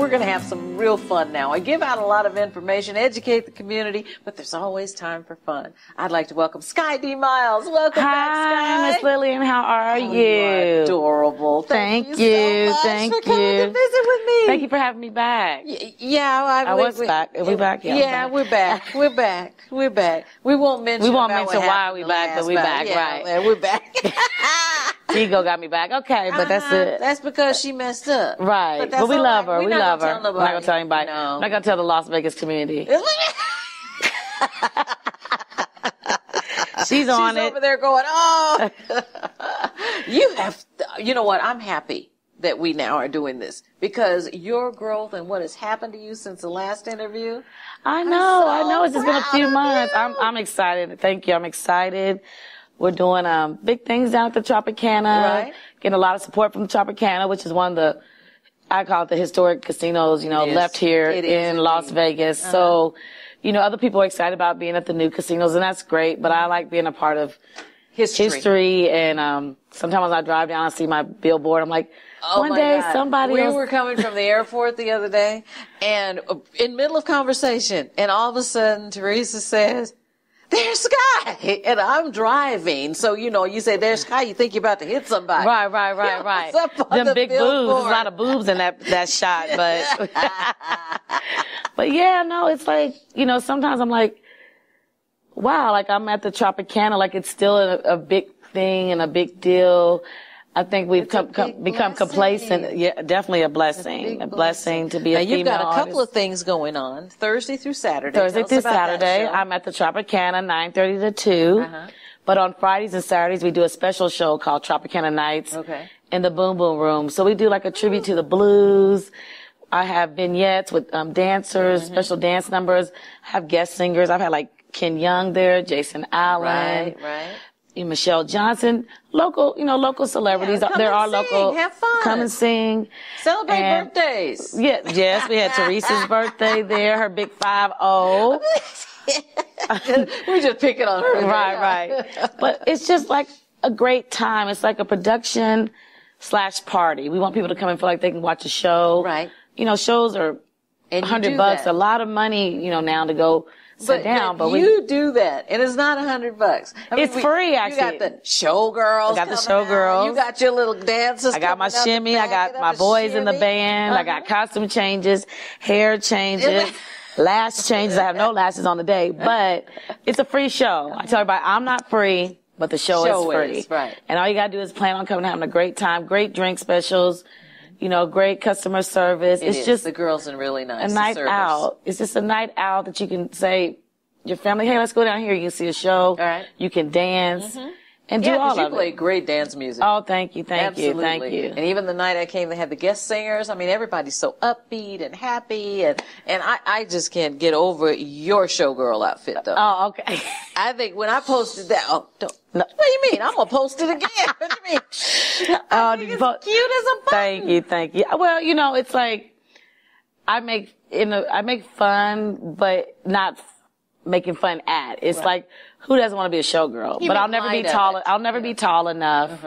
we're going to have some real fun now. I give out a lot of information, educate the community, but there's always time for fun. I'd like to welcome Skye Dee Miles. Welcome back, Skye. Hi, Miss Lillian. How are you? You are adorable. Thank you so much Thank for coming to visit with me. Thank you for having me back. I was back. Are we back? Yeah, we're back. We're back. We're back. We won't mention why we back, but we back, right? Yeah, we're back. Ego got me back. Okay, but that's it. That's because she messed up. Right. But we love her. We love her. I'm not going to tell anybody. No. I'm not going to tell the Las Vegas community. She's on it. She's over there going, oh. You know what? I'm happy that we now are doing this because your growth and what has happened to you since the last interview. I know. It's just been a few months. I'm excited. Thank you. I'm excited. We're doing big things down at the Tropicana. Right. Getting a lot of support from the Tropicana, which is one of the, I call it the historic casinos, left here in Las Vegas. Uh-huh. So, other people are excited about being at the new casinos, and that's great. But I like being a part of history. And sometimes when I drive down and see my billboard, I'm like, one day somebody We were coming from the airport the other day, and in middle of conversation, and all of a sudden Teresa says, "There's Skye," and I'm driving. So, you say, "There's Skye," you think you're about to hit somebody. Right. Them big boobs. There's a lot of boobs in that shot, but, but yeah, no, it's like, sometimes I'm like, wow, like I'm at the Tropicana, like it's still a big thing and a big deal. I think we've become complacent. Yeah, definitely a blessing. A blessing to be a female artist. You've got a couple of things going on Thursday through Saturday. I'm at the Tropicana, 9:30 to 2. Uh-huh. But on Fridays and Saturdays, we do a special show called Tropicana Nights in the Boom Boom Room. So we do like a tribute to the blues. I have vignettes with dancers, special dance numbers. I have guest singers. I've had like Ken Young there, Jason Allen. Right. Michelle Johnson, local celebrities. They're all local. Have fun. Come and sing. Celebrate birthdays. Yes, we had Teresa's birthday there, her big 5-0. We're just picking on her. Right. But it's just like a great time. It's like a production/party. We want people to come and feel like they can watch a show. Right. Shows are $100, a lot of money, now to go sit down. But you do that, and it's not $100. It's free, actually. You got the showgirls. I got the showgirls. You got your little dancers. I got my shimmy. I got my boys in the band. I got costume changes, hair changes, lash changes. I have no lashes on the day, but it's a free show. I tell everybody, I'm not free, but the show is free. Right. And all you gotta do is plan on coming and having a great time. Great drink specials. Great customer service. It's just the girls are really nice. A night out. It's just a night out that you can say your family, hey, let's go down here. You can see a show. All right. You can dance and do all of it. You play great dance music. Oh, thank you. And even the night I came, they had the guest singers. I mean, everybody's so upbeat and happy, and I just can't get over your showgirl outfit though. Oh, okay. I think when I posted that, no. What do you mean? I'm gonna post it again. What do you mean? I think it's cute as a button. Thank you. Well, it's like I make fun, but not making fun at. It's like, who doesn't want to be a showgirl? But I'll never be tall. I'll never be tall enough.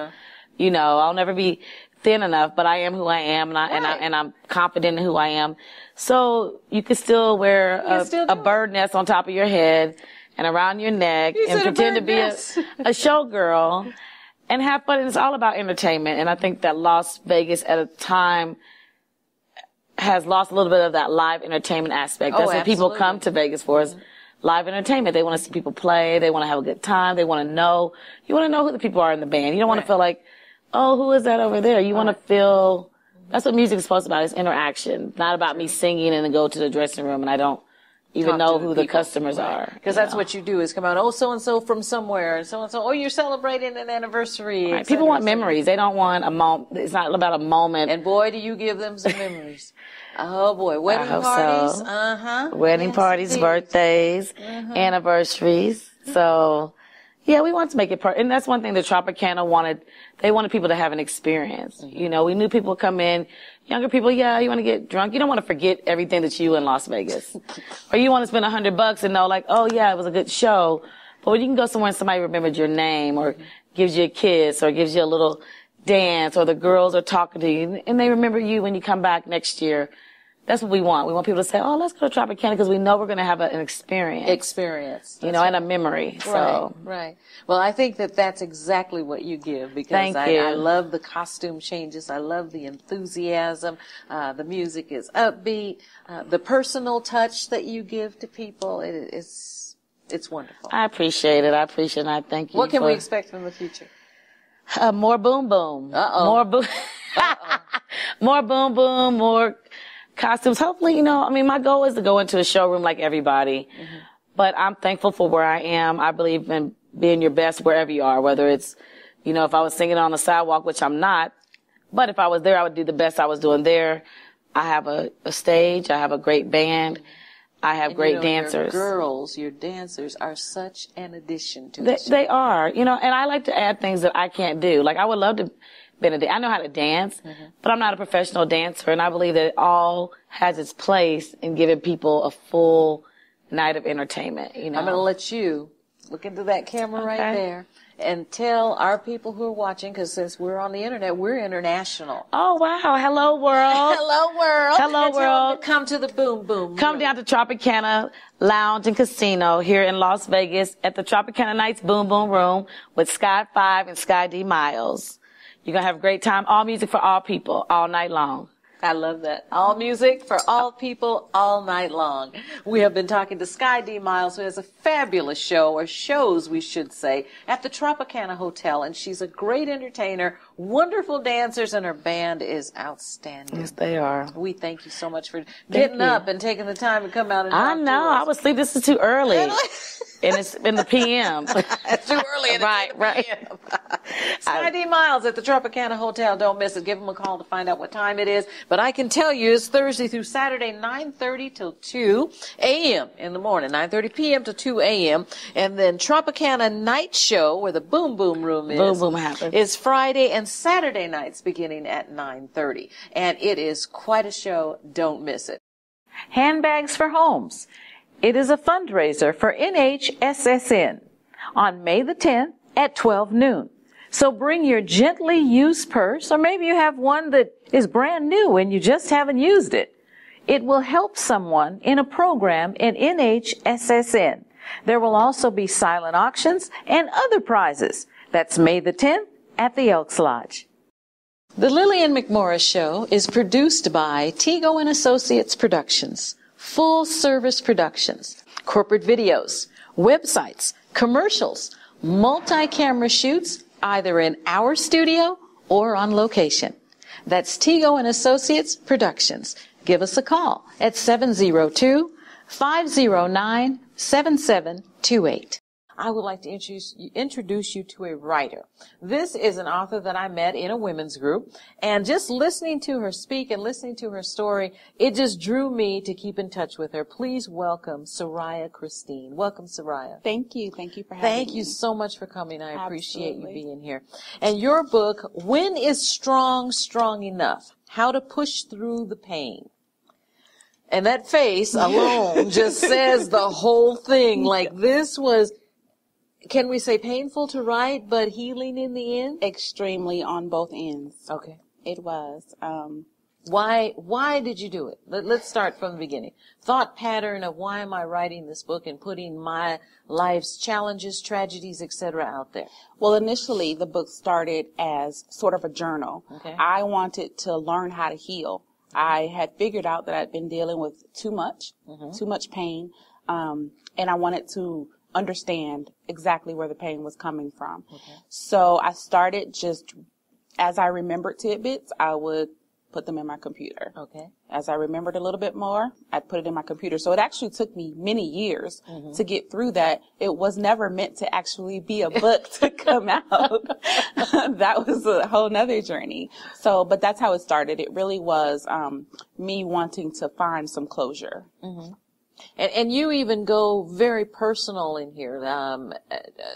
I'll never be thin enough. But I am who I am, and I'm confident in who I am. So you can still wear a bird nest on top of your head and around your neck and pretend to be a showgirl and have fun. And it's all about entertainment. And I think that Las Vegas at a time has lost a little bit of that live entertainment aspect. That's what people come to Vegas for, is live entertainment. They want to see people play. They want to have a good time. They want to know. You want to know who the people are in the band. You don't want to feel like, oh, who is that over there? You want to feel, that's what music is supposed to be about, is interaction. Not about me singing and then go to the dressing room and I don't even know who the customers are. Because that's what you do, is come out, oh, so-and-so from somewhere, and so-and-so, oh, you're celebrating an anniversary. Right. People want memories. They don't want a moment. It's not about a moment. And boy, do you give them some memories. Oh boy, wedding parties. So. Wedding parties, birthdays, anniversaries. So, yeah, we want to make it and that's one thing the Tropicana wanted. They wanted people to have an experience. We knew people would come in, younger people, you want to get drunk. You don't want to forget everything that you in Las Vegas. Or you want to spend $100 and know, like, oh yeah, it was a good show. But when you can go somewhere and somebody remembered your name or gives you a kiss or gives you a little dance, or the girls are talking to you and they remember you when you come back next year, That's what we want. We want people to say, oh, let's go to Tropicana because we know we're going to have an experience. You know, and a memory. So. Right. Well, I think that that's exactly what you give because I love the costume changes. I love the enthusiasm. The music is upbeat. The personal touch that you give to people, it's wonderful. I appreciate it. I thank you. What can we expect from the future? More boom boom. More boom. More boom boom. More costumes. Hopefully, you know, I mean, my goal is to go into a showroom like everybody, but I'm thankful for where I am. I believe in being your best wherever you are, whether it's, you know, if I was singing on the sidewalk, which I'm not, but if I was there, I would do the best I was doing there. I have a stage. I have a great band. I have great dancers. Your dancers are such an addition to They are, you know, and I like to add things that I can't do. Like I would love to I know how to dance, but I'm not a professional dancer, and I believe that it all has its place in giving people a full night of entertainment, you know. I'm going to let you look into that camera right there and tell our people who are watching, because since we're on the internet, we're international. Oh, wow. Hello, world. Hello, world. Hello, world. Come to the Boom Boom. Come down to Tropicana Lounge and Casino here in Las Vegas at the Tropicana Nights Boom Boom Room with Skye 5 and Skye Dee Miles. You're going to have a great time. All music for all people, all night long. I love that. All music for all people, all night long. We have been talking to Skye Dee Miles, who has a fabulous show, or shows, we should say, at the Tropicana Hotel. And she's a great entertainer, wonderful dancers, and her band is outstanding. Yes, they are. We thank you so much for getting up and taking the time to come out and talk I know. I was asleep. This is too early. And it's in the PM. It's too early in the PM. Skye Dee Miles at the Tropicana Hotel. Don't miss it. Give them a call to find out what time it is. But I can tell you it's Thursday through Saturday, 9:30 till 2 a.m. in the morning, 9:30 p.m. to 2 a.m. And then Tropicana Night Show, where the Boom Boom Room is. Boom Boom happens. Is Friday and Saturday nights beginning at 9:30. And it is quite a show. Don't miss it. Handbags for Homes. It is a fundraiser for NHSSN on May the 10th at 12 noon. So bring your gently used purse, or maybe you have one that is brand new and you just haven't used it. It will help someone in a program in NHSSN. There will also be silent auctions and other prizes. That's May the 10th at the Elks Lodge. The Lillian McMorris Show is produced by Tego and Associates Productions. Full service productions, corporate videos, websites, commercials, multi-camera shoots, either in our studio or on location. That's Tego and Associates Productions. Give us a call at 702-509-7728. I would like to introduce you to a writer. This is an author that I met in a women's group, and just listening to her speak and listening to her story, it just drew me to keep in touch with her. Please welcome Souraya Christine. Welcome, Souraya. Thank you. Thank you for having me. Thank you so much for coming. I appreciate you being here. And your book, When is Strong Strong Enough? How to Push Through the Pain. And that face alone just says the whole thing. Like, this was, can we say painful to write, but healing in the end? Extremely on both ends. Okay. It was. Why did you do it? Let's start from the beginning. Thought pattern of why am I writing this book and putting my life's challenges, tragedies, etc. out there? Well, initially the book started as sort of a journal. Okay. I wanted to learn how to heal. I had figured out that I'd been dealing with too much pain, and I wanted to understand exactly where the pain was coming from. Okay. So I started just, as I remembered tidbits, I would put them in my computer. Okay. As I remembered a little bit more, I'd put it in my computer. So it actually took me many years to get through that. It was never meant to actually be a book to come out. That was a whole nother journey. So, but that's how it started. It really was me wanting to find some closure. Mm-hmm. And you even go very personal in here,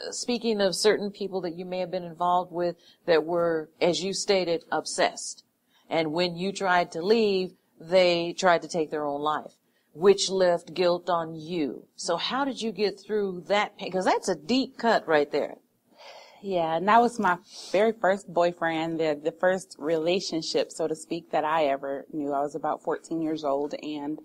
speaking of certain people that you may have been involved with that were, as you stated, obsessed. And when you tried to leave, they tried to take their own life, which left guilt on you. So how did you get through that pain? Because that's a deep cut right there. Yeah, and that was my very first boyfriend, the first relationship, so to speak, that I ever knew. I was about 14 years old, and,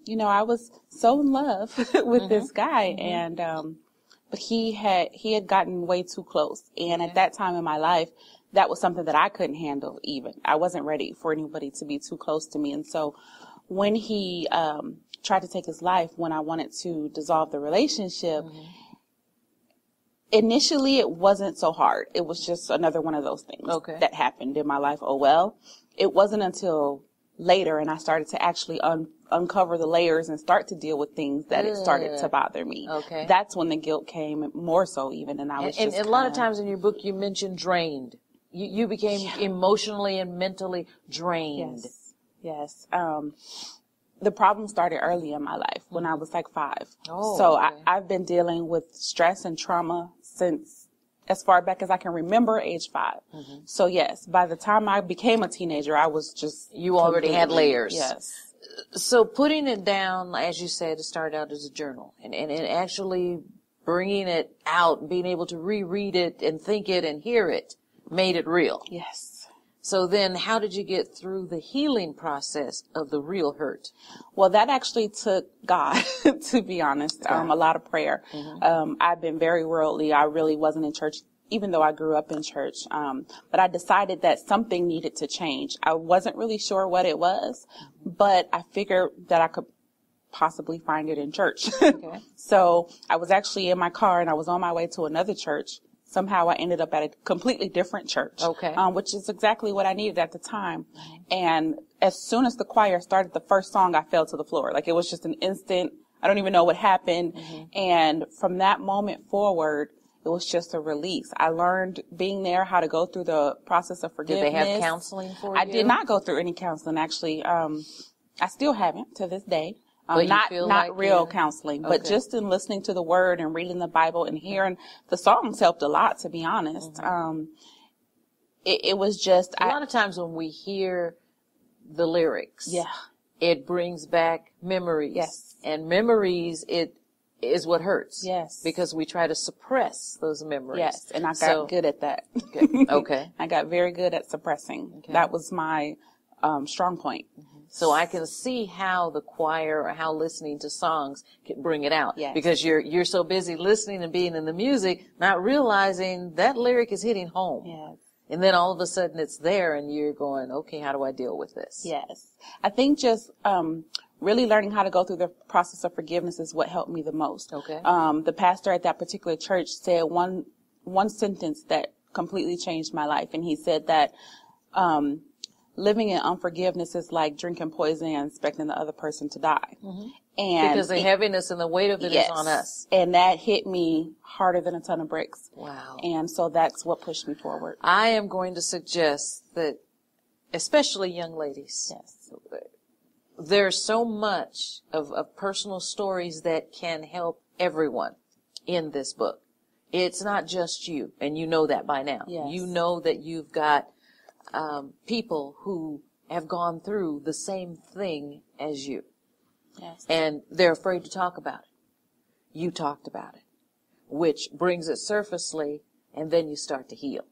you know, I was so in love with this guy, and, but he had gotten way too close. And at that time in my life, that was something that I couldn't handle even. I wasn't ready for anybody to be too close to me. And so when he, tried to take his life, when I wanted to dissolve the relationship, initially it wasn't so hard. It was just another one of those things that happened in my life. Oh, well, it wasn't until later and I started to actually uncover the layers and start to deal with things that it started to bother me. Okay. That's when the guilt came more so even. And I was and a lot of times in your book you mentioned drained. You became emotionally and mentally drained. Yes. The problem started early in my life when I was like 5. I've been dealing with stress and trauma since as far back as I can remember, age 5. So yes, by the time I became a teenager, I was just... You already had layers. Yes. So putting it down, as you said, it started out as a journal and actually bringing it out, being able to reread it and think it and hear it made it real. Yes. So then how did you get through the healing process of the real hurt? Well, that actually took God, to be honest, a lot of prayer. I've been very worldly. I really wasn't in church, even though I grew up in church. But I decided that something needed to change. I wasn't really sure what it was, but I figured that I could possibly find it in church. So I was actually in my car and I was on my way to another church. Somehow I ended up at a completely different church, which is exactly what I needed at the time. And as soon as the choir started the first song, I fell to the floor. Like it was just an instant. I don't even know what happened. And from that moment forward, it was just a release. I learned being there how to go through the process of forgiveness. Did they have counseling for you? I did not go through any counseling, actually. I still haven't to this day. But not real counseling, but just in listening to the word and reading the Bible and hearing the songs helped a lot, to be honest. It was just a lot of times when we hear the lyrics, it brings back memories. And memories, it is what hurts. Because we try to suppress those memories. And I got good at that. I got very good at suppressing. That was my strong point. So I can see how the choir or how listening to songs can bring it out. Because you're so busy listening and being in the music, not realizing that lyric is hitting home. And then all of a sudden it's there and you're going, okay, how do I deal with this? I think just really learning how to go through the process of forgiveness is what helped me the most. The pastor at that particular church said one sentence that completely changed my life. And he said that living in unforgiveness is like drinking poison and expecting the other person to die. And because the heaviness and the weight of it is on us. And that hit me harder than a ton of bricks. Wow. And so that's what pushed me forward. I am going to suggest that, especially young ladies, there's so much of personal stories that can help everyone in this book. It's not just you, and you know that by now. You know that you've got people who have gone through the same thing as you. And they're afraid to talk about it. You talked about it, which brings it surfacely, and then you start to heal.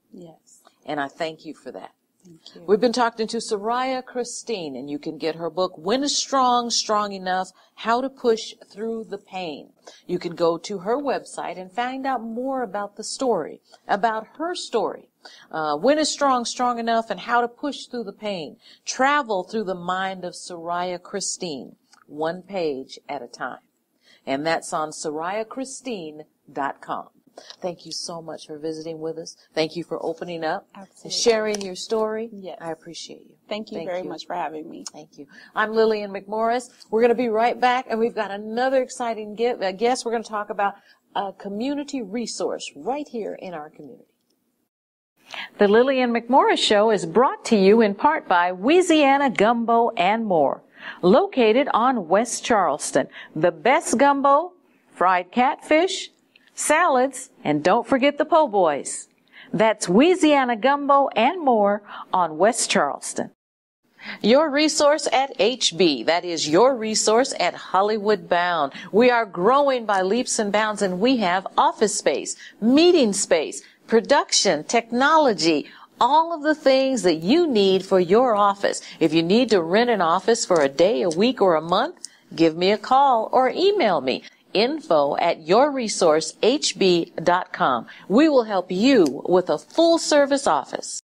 And I thank you for that. Thank you. We've been talking to Souraya Christine, and you can get her book, When is Strong, Strong Enough? How to Push Through the Pain. You can go to her website and find out more about the story, about her story. When is Strong, Strong Enough? And How to Push Through the Pain. Travel through the mind of Souraya Christine, one page at a time. And that's on SourayaChristine.com. Thank you so much for visiting with us. Thank you for opening up and sharing your story. I appreciate you. Thank you very much for having me. Thank you. I'm Lillian McMorris. We're going to be right back, and we've got another exciting guest. We're going to talk about a community resource right here in our community. The Lillian McMorris Show is brought to you in part by Louisiana Gumbo and More, located on West Charleston. The best gumbo, fried catfish, salads, and don't forget the po' boys. That's Louisiana Gumbo and More on West Charleston. Your resource at HB. That is your resource at Hollywood Bound. We are growing by leaps and bounds, and we have office space, meeting space, production, technology, all of the things that you need for your office. If you need to rent an office for a day, a week, or a month, give me a call or email me. info@yourresourcehb.com. We will help you with a full-service office.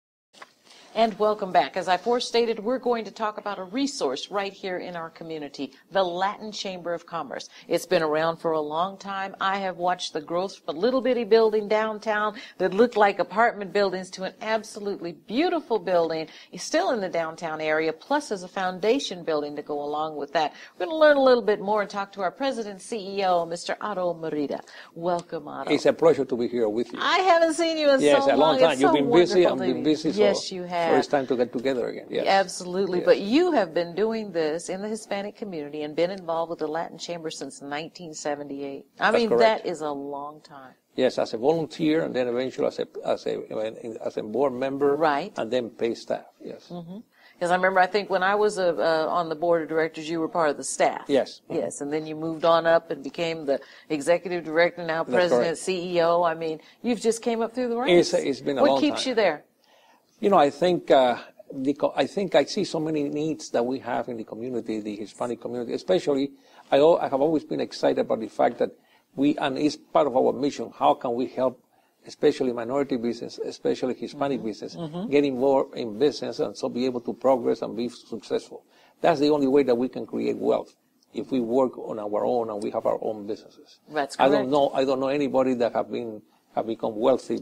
And welcome back. As I forestated, we're going to talk about a resource right here in our community, the Latin Chamber of Commerce. It's been around for a long time. I have watched the growth from a little bitty building downtown that looked like apartment buildings to an absolutely beautiful building. It's still in the downtown area, plus as a foundation building to go along with that. We're going to learn a little bit more and talk to our president CEO, Mr. Otto Merida. Welcome, Otto. It's a pleasure to be here with you. I haven't seen you in so long. Yes, a long time. It's You've so been busy. wonderful I've been busy. Yes, you have. So it's time to get together again. Yes. Absolutely. Yes. But you have been doing this in the Hispanic community and been involved with the Latin Chamber since 1978. I mean, correct. that is a long time. Yes, as a volunteer, and then eventually as a board member, Right. And then paid staff. Yes. Because I remember, I think when I was on the board of directors, you were part of the staff. Yes. Yes, and then you moved on up and became the executive director, now That's president, correct. CEO. I mean, you've just came up through the ranks. It's been a long time. What keeps you there? You know, I think I see so many needs that we have in the community, the Hispanic community, especially. I have always been excited about the fact that and it's part of our mission. How can we help, especially minority business, especially Hispanic business, get involved in business and so be able to progress and be successful? That's the only way that we can create wealth. If we work on our own and we have our own businesses. That's correct. I don't know anybody that have become wealthy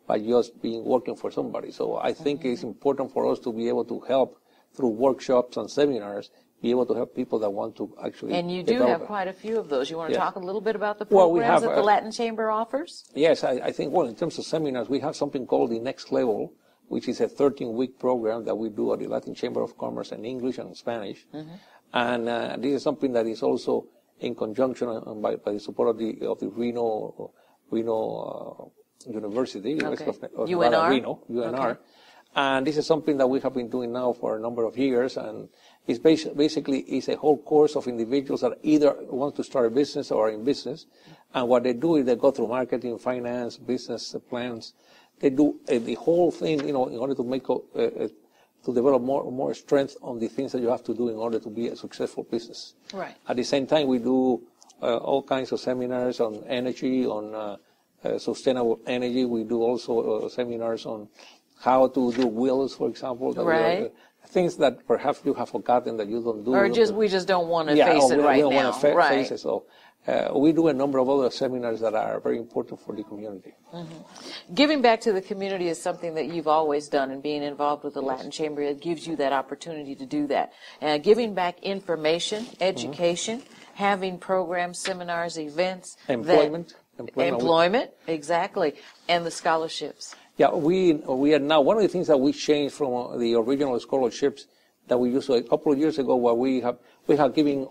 by just working for somebody. So I think it's important for us to be able to help through workshops and seminars, be able to help people that want to actually. And you do have quite a few of those. You want to Yes. talk a little bit about the Well, programs we have, that the Latin Chamber offers? Yes, I think, well, in terms of seminars, we have something called the Next Level, which is a 13-week program that we do at the Latin Chamber of Commerce in English and Spanish. And this is something that is also in conjunction by the support of the Reno University, Okay. of UNR? Reno, UNR. Okay. And this is something that we have been doing now for a number of years, and it's basically is a whole course of individuals that either want to start a business or are in business, and what they do is they go through marketing, finance, business plans. They do the whole thing, in order to make to develop more strength on the things that you have to do in order to be a successful business. Right. At the same time, we do all kinds of seminars on energy, on sustainable energy. We do also seminars on how to do wills, for example. Right. Things that perhaps you have forgotten that you don't do. Or we just don't want to face it we right don't now. want to Right. face it. So we do a number of other seminars that are very important for the community. Giving back to the community is something that you've always done, and being involved with the Latin Chamber, it gives you that opportunity to do that. Giving back information, education, having programs, seminars, events. Employment, exactly, and the scholarships. Yeah, we are now, one of the things that we changed from the original scholarships that we used to, a couple of years ago, where we have given,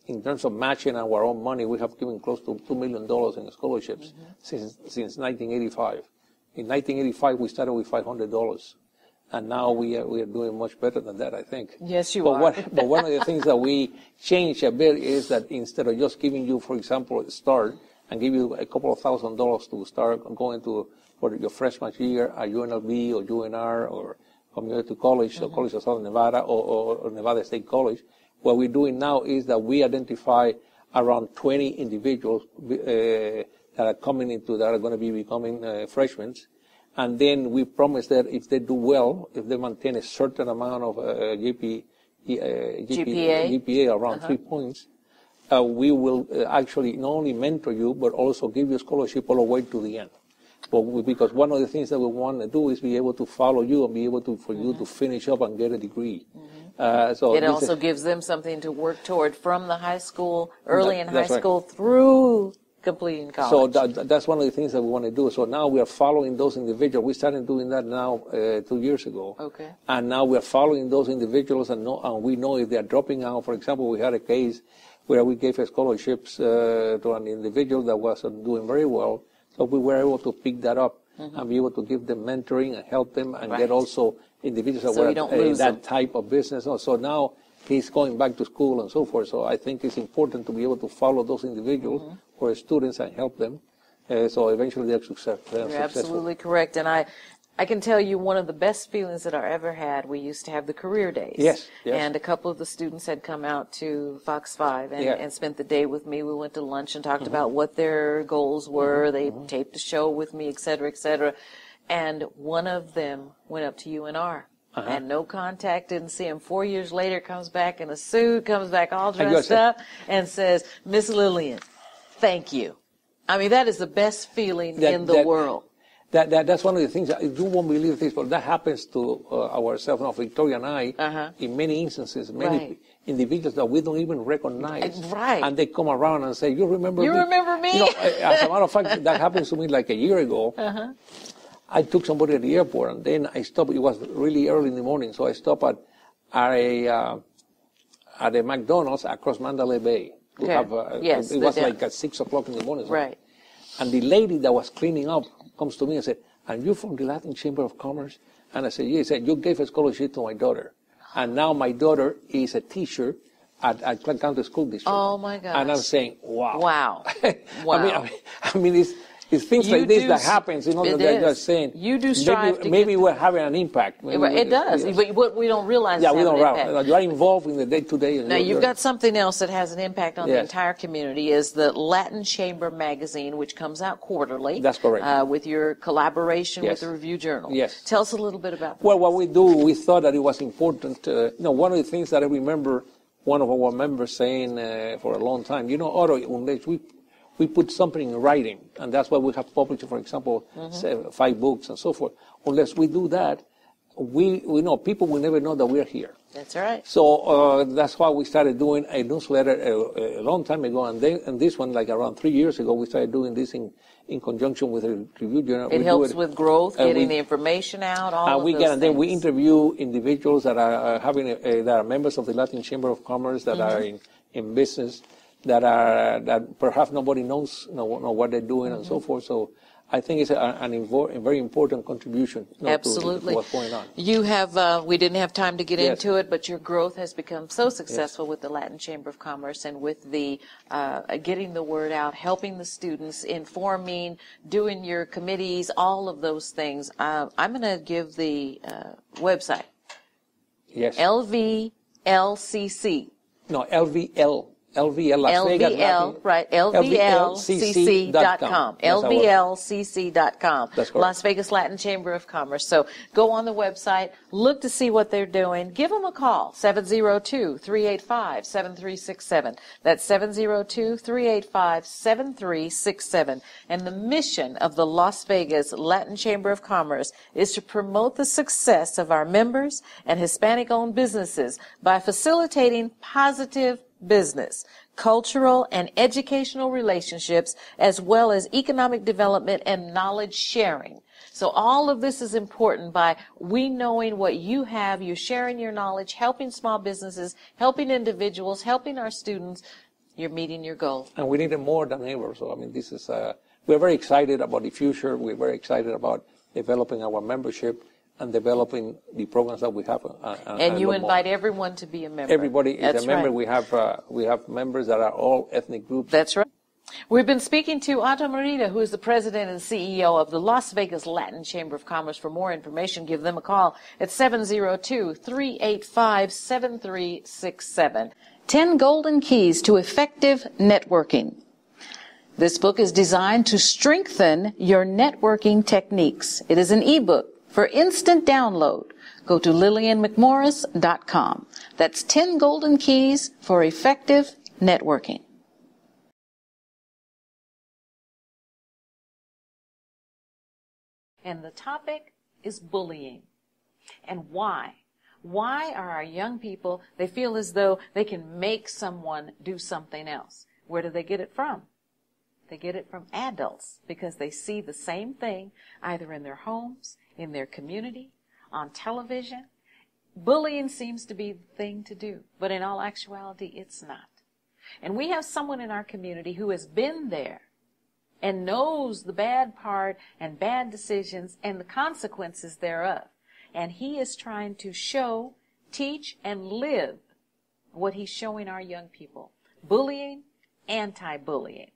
in terms of matching our own money, we have given close to $2 million in scholarships since 1985. In 1985, we started with $500, and now we are doing much better than that, I think. Yes, you are. But one of the things that we changed a bit is that instead of just giving you, for example, a start and give you a couple of $1,000s to start going to for your freshman year at UNLV or UNR or community college or College of Southern Nevada or Nevada State College, what we're doing now is that we identify around 20 individuals that are coming into, that are going to be becoming freshmen. And then we promise that if they do well, if they maintain a certain amount of GPA around 3 points, we will actually not only mentor you, but also give you a scholarship all the way to the end. Because one of the things that we want to do is be able to follow you and be able to, for you to finish up and get a degree. So it also gives them something to work toward from the high school, early in high school, through completing college. So that's one of the things that we want to do. So now we are following those individuals. We started doing that now 2 years ago. Okay. And now we are following those individuals, and we know if they are dropping out. For example, we had a case where we gave scholarships to an individual that was doing very well. So we were able to pick that up and be able to give them mentoring and help them and get also individuals that were in that type of business. So now he's going back to school and so forth. So I think it's important to be able to follow those individuals or students and help them So eventually they're successful. You're absolutely correct. And I can tell you one of the best feelings that I ever had, we used to have the career days. Yes. And a couple of the students had come out to Fox 5 and spent the day with me. We went to lunch and talked about what their goals were. They taped a show with me, et cetera, et cetera. And one of them went up to UNR. Had no contact, didn't see him. 4 years later, comes back in a suit, comes back all dressed up, and says, Miss Lillian, thank you. I mean, that is the best feeling in the world. That's one of the things. You won't believe this, but that happens to ourselves now, Victoria and I, in many instances, many individuals that we don't even recognize. Right. And they come around and say, you remember me? You remember me? You know, as a matter of fact, that happened to me like a year ago. I took somebody at the airport, and then I stopped. It was really early in the morning, so I stopped at a McDonald's across Mandalay Bay. It was like at 6 o'clock in the morning. Right. And the lady that was cleaning up comes to me and said, "Are you from the Latin Chamber of Commerce?" And I said, "Yes." He said, "You gave a scholarship to my daughter, and now my daughter is a teacher at Clark County School District." Oh my gosh! And I'm saying, "Wow, wow, wow!" I mean, it's things like this that happens. You know, that they're just saying. You do strive. Maybe we're having an impact. It does, but we don't realize. Yeah, we don't. You are involved in the day-to-day. Now you've got something else that has an impact on the entire community. Is the Latin Chamber magazine, which comes out quarterly. That's correct. With your collaboration with the Review Journal. Yes. Tell us a little bit about that. Well, what we do, we thought that it was important. One of the things that I remember one of our members saying for a long time, Otto, unless we put something in writing, and that's why we have published, for example, 5 books and so forth. Unless we do that, we know people will never know that we're here. That's right. So that's why we started doing a newsletter a long time ago, and this one, like around 3 years ago, we started doing this in conjunction with a Review Journal. It helps with growth, getting the information out, all of those things. And then we interview individuals that are that are members of the Latin Chamber of Commerce, that are in business, that perhaps nobody knows what they're doing and so forth. So I think it's a very important contribution Absolutely. to what's going on. You have, we didn't have time to get into it, but your growth has become so successful with the Latin Chamber of Commerce and with the getting the word out, helping the students, informing, doing your committees, all of those things. I'm going to give the website. Yes. LVLCC. No, LVL. LVL, Las Vegas, right, LVLCC.com. LVLCC.com. That's correct. Las Vegas Latin Chamber of Commerce. So go on the website, look to see what they're doing. Give them a call, 702-385-7367. That's 702-385-7367. And the mission of the Las Vegas Latin Chamber of Commerce is to promote the success of our members and Hispanic-owned businesses by facilitating positive business, cultural and educational relationships, as well as economic development and knowledge sharing. So all of this is important by we knowing what you have, you're sharing your knowledge, helping small businesses, helping individuals, helping our students. You're meeting your goal. And we need it more than ever. So, this is, we're very excited about the future. We're very excited about developing our membership and developing the programs that we have. And you invite everyone to be a member. Everybody is a member. Right. We have members that are all ethnic groups. That's right. We've been speaking to Otto Merida, who is the president and CEO of the Las Vegas Latin Chamber of Commerce. For more information, give them a call at 702-385-7367. 10 Golden Keys to Effective Networking. This book is designed to strengthen your networking techniques. It is an ebook. For instant download, go to LillianMcMorris.com. That's 10 Golden Keys for Effective Networking. And the topic is bullying. And why? Why are our young people, they feel as though they can make someone do something else? Where do they get it from? They get it from adults because they see the same thing either in their homes, in their community, on television. Bullying seems to be the thing to do, but in all actuality, it's not. And we have someone in our community who has been there and knows the bad part and bad decisions and the consequences thereof. And he is trying to show, teach, and live what he's showing our young people. Bullying, anti-bullying.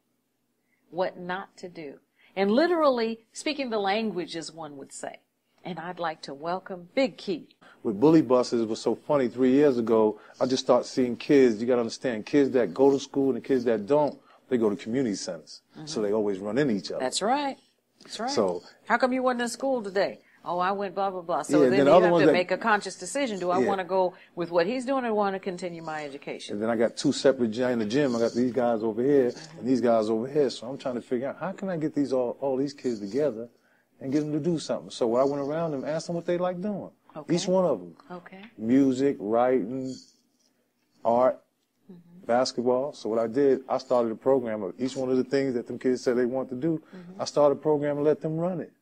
What not to do. and literally speaking the language, as one would say. And I'd like to welcome Big Keith. With bully buses, it was so funny. 3 years ago, I just started seeing kids. You got to understand, kids that go to school and the kids that don't, they go to community centers. So they always run into each other. That's right. That's right. So how come you wasn't in school today? Oh, I went blah, blah, blah. So Yeah, then then you have to that- make a conscious decision. Do I Yeah. want to go with what he's doing or want to continue my education? And then I got two separate in the gym. I got these guys over here and these guys over here. So I'm trying to figure out how can I get these all these kids together and get them to do something. So I went around them, asked them what they like doing. Okay. Each one of them. Okay. Music, writing, art, basketball. So what I did, I started a program of each one of the things that them kids said they want to do. I started a program and let them run it.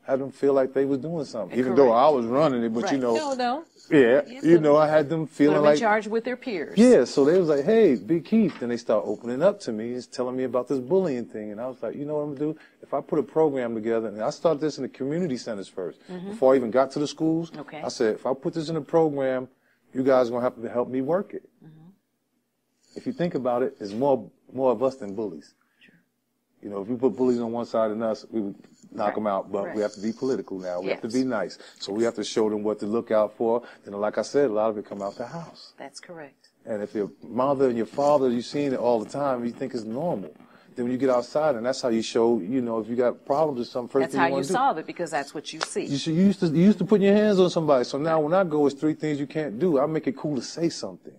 Had them feel like they was doing something, even though I was running it. But Right. you know, No. yeah, you know, I had them Put feeling them like in charge with their peers. yeah, so they was like, hey, Big Keith. Then they start opening up to me and telling me about this bullying thing. And I was like, you know what I'm going to do? If I put a program together, and I started this in the community centers first. Before I even got to the schools, Okay. I said, if I put this in a program, you guys are going to have to help me work it. If you think about it, there's more of us than bullies. You know, if we put bullies on one side and us, we would knock them out. But we have to be political now. We have to Yes. be nice. So we have to show them what to look out for. Then, like I said, a lot of it come out the house. That's correct. And if your mother and your father, you've seen it all the time, you think it's normal. Then when you get outside, and that's how you show, you know, if you got problems or something, first That's thing how you you want to do. solve it, because that's what you see. You used to put your hands on somebody. So now when I go, it's 3 things you can't do. I make it cool to say something.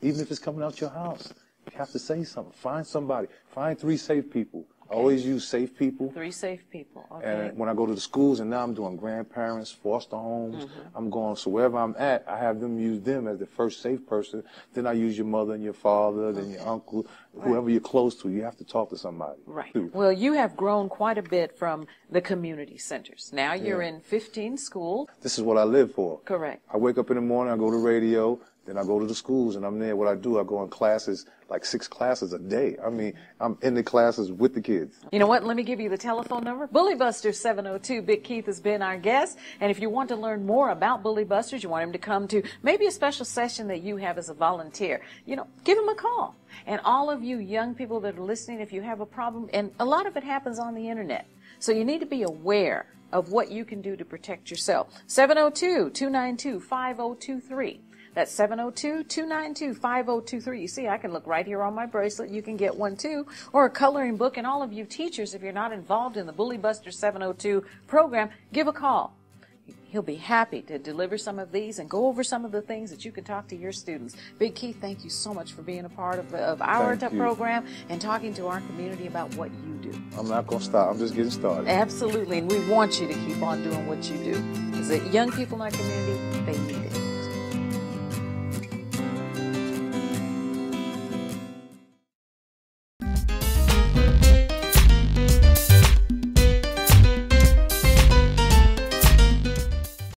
Even if it's coming out your house. You have to say something. Find somebody. Find 3 safe people. I always use safe people. 3 safe people. Okay. And when I go to the schools, and now I'm doing grandparents, foster homes, I'm going, so wherever I'm at, I have them use them as the first safe person. Then I use your mother and your father, then your uncle, whoever you're close to. You have to talk to somebody. Right. too. Well, you have grown quite a bit from the community centers. Now you're in 15 schools. This is what I live for. Correct. I wake up in the morning, I go to radio, then I go to the schools, and I'm there. What I do, I go in classes, like 6 classes a day. I mean, I'm in the classes with the kids. You know what? Let me give you the telephone number. Bully Busters 702. Big Keith has been our guest. And if you want to learn more about Bully Busters, you want him to come to maybe a special session that you have as a volunteer, you know, give him a call. And all of you young people that are listening, if you have a problem, and a lot of it happens on the internet. So you need to be aware of what you can do to protect yourself. 702-292-5023. That's 702-292-5023. You see, I can look right here on my bracelet. You can get one too. Or a coloring book. And all of you teachers, if you're not involved in the Bully Buster 702 program, give a call. He'll be happy to deliver some of these and go over some of the things that you can talk to your students. Big Keith, thank you so much for being a part of our Thank you. program and talking to our community about what you do. I'm not going to stop. I'm just getting started. Absolutely. And we want you to keep on doing what you do. Because the young people in our community, they need it.